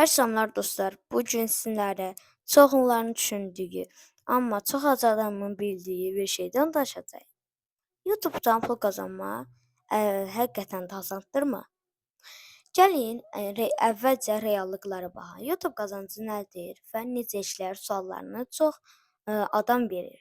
Hər salamlar dostlar. Bu gün sizlərlə çoxunların düşündüyü, amma çox az adamın bildiyi bir şeydən danışacağıq. YouTube-dan pul qazanmaq həqiqətən də asandıırmı? Gəlin əvvəlcə reallıqlara baxaq. YouTube qazancı nədir və necə işləyir suallarını çox adam verir.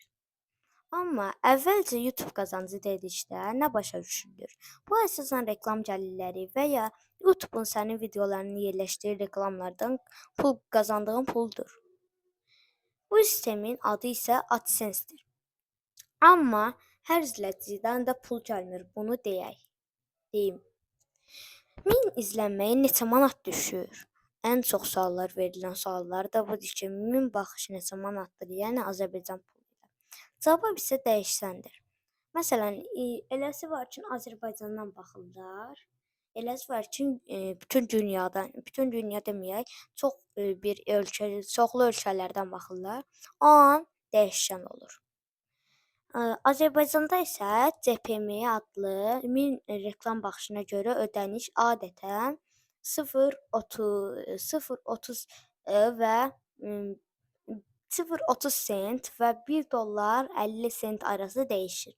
Amma əvvəlcə YouTube qazancı dedikdə nə başa düşülür? Bu əsasən reklam gəlirləri və ya YouTube'un sənin videolarını yerləşdirdiyi reklamlardan qazandığın puldur. Bu sistemin adı isə AdSense-dir. Amma hər izləyicidən də pul gəlmir, bunu deyim. 1000 izlənməyə neçə manat düşür? Ən çox suallar verilən suallar da budur ki, 1000 baxış neçə manatdır, yəni Azərbaycan pulu. Cavab isə dəyişsəndir. Məsələn, eləsi var ki, Azərbaycandan baxırlar. Eləsi var ki, bütün dünya deməyək, çoxlu ölkələrdən baxırlar. O an dəyişən olur. Azərbaycanda isə CPM adlı 1000 reklam baxışına görə ödəniş adətən 0.30 və 0.30 sent və 1 dollar 50 sent arası dəyişir.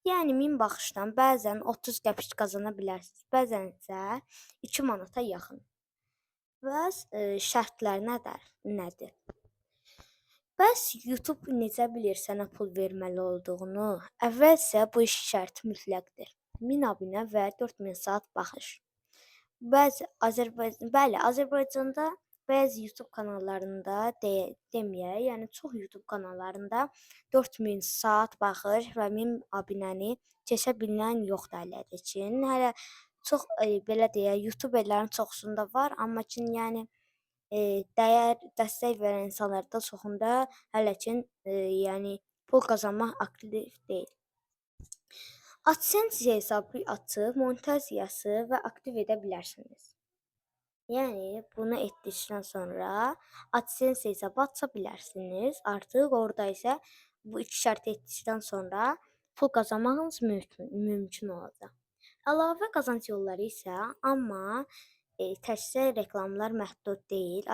Yəni 1000 baxışdan bəzən 30 qəpik qazana bilərsiniz, bəzən isə 2 manata yaxın. Bəs şərtlər nədir? Bəs YouTube necə bilir sənə pul verməli olduğunu? Əvvəlcə bu iş şərti mütləqdir. 1000 abunə və 4000 saat baxış. Azərbaycanda bəzi YouTube kanallarında deməyək, yəni çox YouTube kanallarında 4000 saat baxış və 1000 abunəni keçə bilən yoxdur hələ ki. Hələ çox belə deyək, YouTuberlərin çoxsunda var, amma ki, yəni dəstək verən insanlarda çoxunda hələ ki, yəni pul qazanmaq aktiv deyil. AdSense hesabı açıb monetizasiyası və aktiv edə bilərsiniz. Yəni bunu etdikdən sonra AdSense hesabı aça bilərsiniz. Artıq orada isə bu iki şərti etdikdən sonra pul qazanmağınız mümkün olacaq. Əlavə qazanc yolları isə amma təkcə reklamlar məhdud deyil.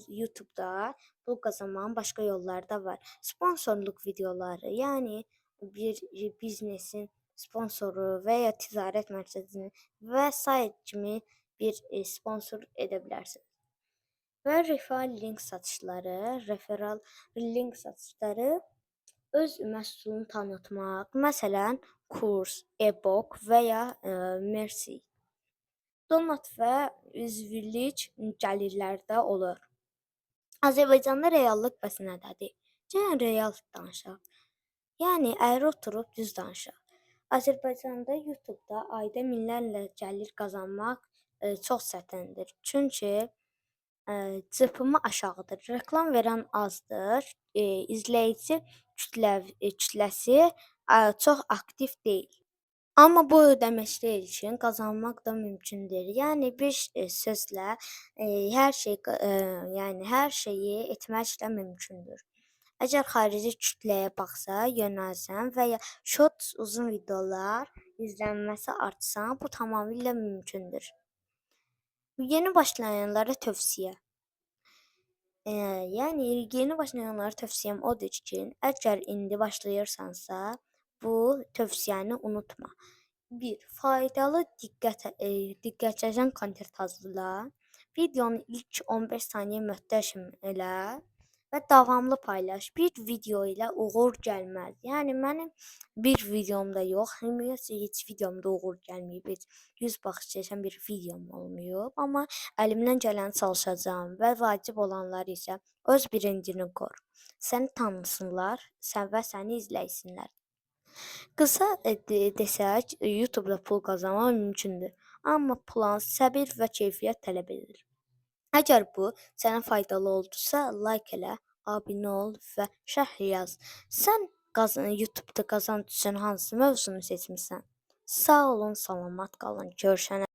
YouTube-da pul qazanmağın başqa yolları da var. Sponsorluq videoları, yəni bir biznesin sponsoru və ya ticarət mərkəzinin və sair kimi bir sponsor edə bilərsiniz. Və referral link satışları öz məhsulunu tanıtmaq, məsələn, kurs, e-book və ya Mersi. Donat və üzvlük gəlirləri də olur. Azərbaycanda reallıq bəs nədədir? Gəlin real danışaq. Yəni əyri oturub düz danışaq. Azərbaycanda YouTube-da ayda minlərlə gəlir qazanmaq çox çətindir. Çünki CPM aşağıdır. Reklam verən azdır. İzləyici kütləsi çox aktiv deyil. Amma bu demək deyil ki, qazanmaq da mümkündür. Yəni bir sözlə hər şeyi etmək də mümkündür. Əgər xarici kütləyə baxsa, yönəlsən və ya short uzun videolar izlənməsi artsa, bu tamamilə mümkündür. Yeni başlayanlara tövsiyə. Yəni yeni başlayanlara tövsiyəm odur ki, əgər indi başlayırsansa, bu tövsiyəni unutma. 1. Faydalı diqqətcələn kontent hazırla. Videonun ilk 15 saniyə möhtəşəm elə və davamlı paylaş. Bir video ilə uğur gəlməz. Yəni mənim bir videomda yox, heç videomda uğur gəlməyib. 100 baxış keçən bir videom olmayıb, amma əlimdən gələni çalışacağam və vacib olanlar isə öz birincini qor. Səni tanısınlar, və səni izləysinlər. Qısa desək, YouTube-da pul qazanmaq mümkündür, amma plan, səbir və keyfiyyət tələb edir. Əgər bu sənə faydalı oldusa, like elə, abunə ol və şərh yaz. Sən YouTube-da qazanc üçün hansı mövzunu seçmisən? Sağ olun, salamat qalın, görüşənə.